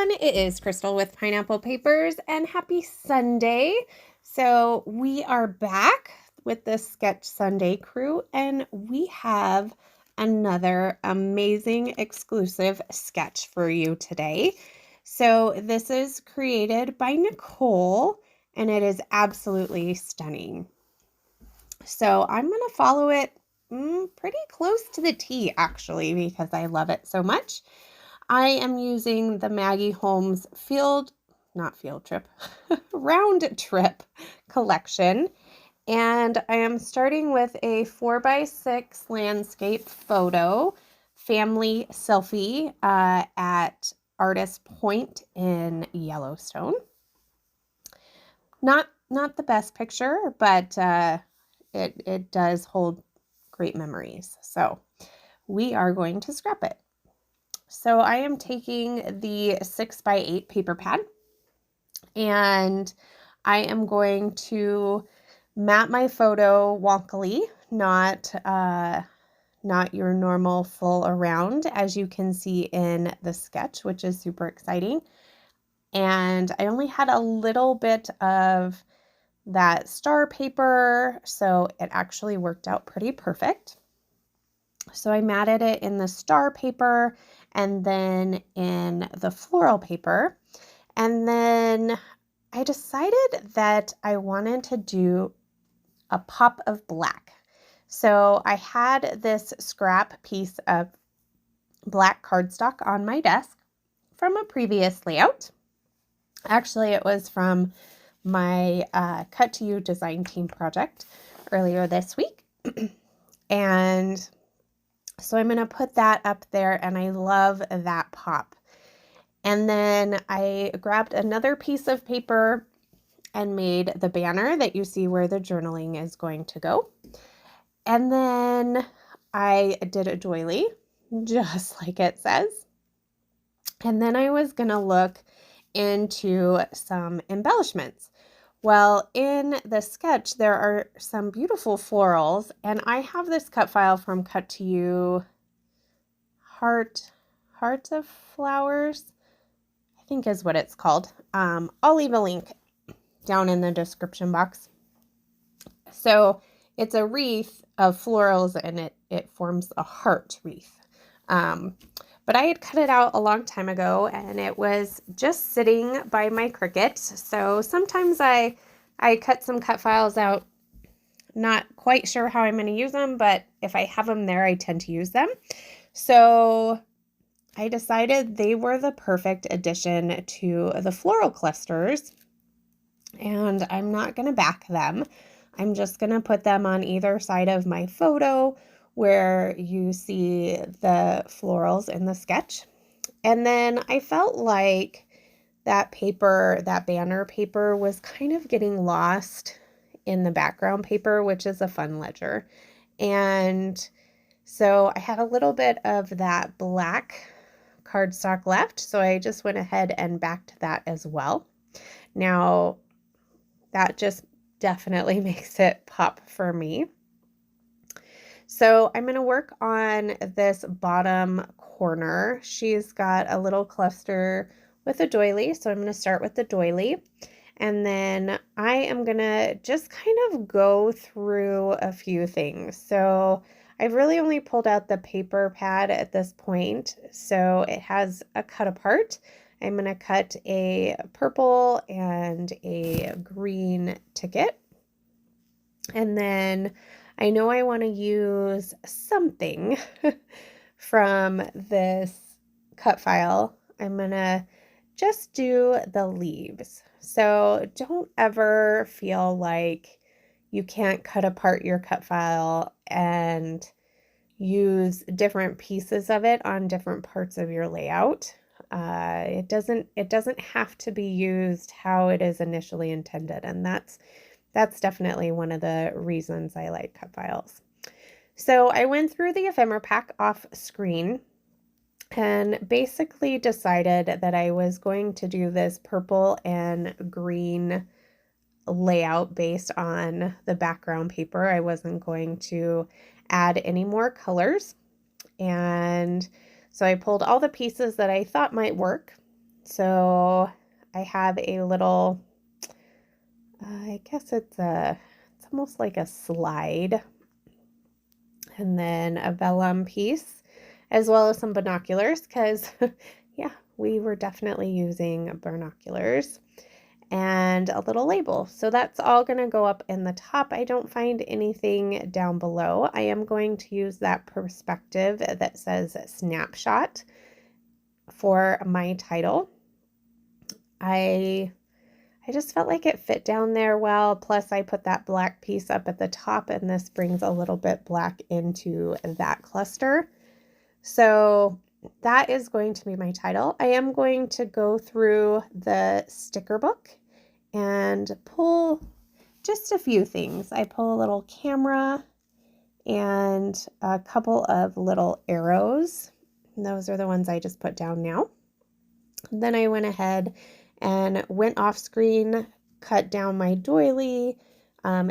everyone, it is Crystal with Pineapple Papers and happy Sunday. So we are back with the Sketch Sunday crew and we have another amazing exclusive sketch for you today. So this is created by Nicole and it is absolutely stunning. So I'm going to follow it pretty close to the T actually because I love it so much. I am using the Maggie Holmes round trip collection. And I am starting with a 4x6 landscape photo family selfie at Artist Point in Yellowstone. Not the best picture, but it does hold great memories. So we are going to scrap it. So I am taking the 6x8 paper pad and I am going to map my photo wonkily, not your normal full around, as you can see in the sketch, which is super exciting. And I only had a little bit of that star paper, so it actually worked out pretty perfect. So I matted it in the star paper and then in the floral paper. And then I decided that I wanted to do a pop of black. So I had this scrap piece of black cardstock on my desk from a previous layout. Actually, it was from my Cut to You design team project earlier this week. And so I'm going to put that up there and I love that pop. And then I grabbed another piece of paper and made the banner that you see where the journaling is going to go. And then I did a doily, just like it says. And then I was going to look into some embellishments. Well, in the sketch, there are some beautiful florals, and I have this cut file from Cut to You Heart of Flowers, I think is what it's called. I'll leave a link down in the description box. So it's a wreath of florals and it forms a heart wreath. But I had cut it out a long time ago and it was just sitting by my Cricut. So sometimes I cut some cut files out, not quite sure how I'm going to use them, but if I have them there, I tend to use them. So I decided they were the perfect addition to the floral clusters, and I'm not going to back them. I'm just going to put them on either side of my photo where you see the florals in the sketch. And then I felt like that paper, that banner paper, was kind of getting lost in the background paper, which is a fun ledger. And so I had a little bit of that black cardstock left, so I just went ahead and backed that as well. Now, that just definitely makes it pop for me. So I'm going to work on this bottom corner. She's got a little cluster with a doily, so I'm going to start with the doily. And then I am going to just kind of go through a few things. So I've really only pulled out the paper pad at this point, so it has a cut apart. I'm going to cut a purple and a green ticket. And then I know I want to use something from this cut file. I'm going to just do the leaves. So don't ever feel like you can't cut apart your cut file and use different pieces of it on different parts of your layout. It doesn't have to be used how it is initially intended, and that's definitely one of the reasons I like cut files. So I went through the ephemera pack off screen and basically decided that I was going to do this purple and green layout based on the background paper. I wasn't going to add any more colors. And so I pulled all the pieces that I thought might work So I have a little, I guess it's almost like a slide, and then a vellum piece, as well as some binoculars, because yeah, we were definitely using binoculars, and a little label. So that's all going to go up in the top. I don't find anything down below. I am going to use that perspective that says snapshot for my title. I just felt like it fit down there well. Plus I put that black piece up at the top, and this brings a little bit black into that cluster. So that is going to be my title. I am going to go through the sticker book and pull just a few things. I pull a little camera and a couple of little arrows. And those are the ones I just put down now. Then I went ahead and went off screen, cut down my doily,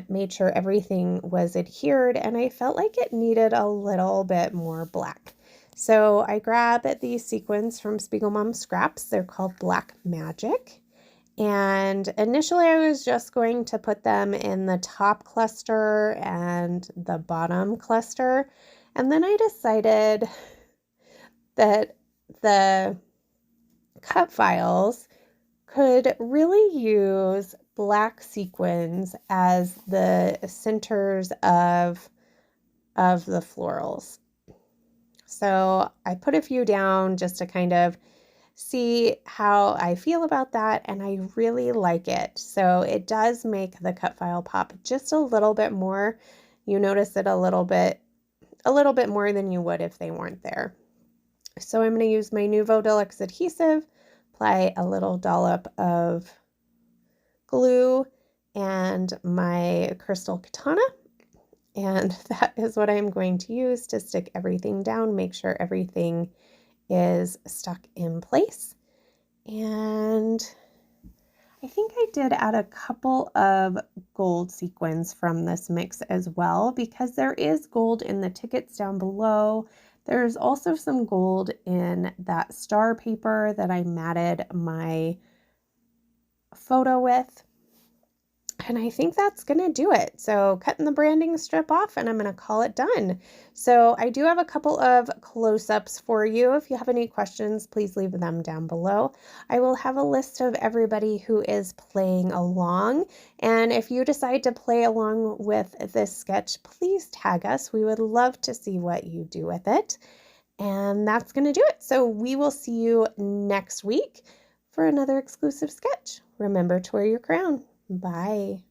made sure everything was adhered, and I felt like it needed a little bit more black. So I grabbed these sequins from Spiegel Mom Scraps. They're called Black Magic. And initially I was just going to put them in the top cluster and the bottom cluster. And then I decided that the cut files could really use black sequins as the centers of the florals. So I put a few down just to kind of see how I feel about that, and I really like it. So it does make the cut file pop just a little bit more. You notice it a little bit more than you would if they weren't there. So I'm going to use my Nuvo Deluxe adhesive, apply a little dollop of glue, and my crystal katana, and that is what I'm going to use to stick everything down, make sure everything is stuck in place. And I think I did add a couple of gold sequins from this mix as well, because there is gold in the tickets down below. There's also some gold in that star paper that I matted my photo with. And I think that's going to do it. So cutting the branding strip off, and I'm going to call it done. So I do have a couple of close-ups for you. If you have any questions, please leave them down below. I will have a list of everybody who is playing along. And if you decide to play along with this sketch, please tag us. We would love to see what you do with it. And that's going to do it. So we will see you next week for another exclusive sketch. Remember to wear your crown. Bye.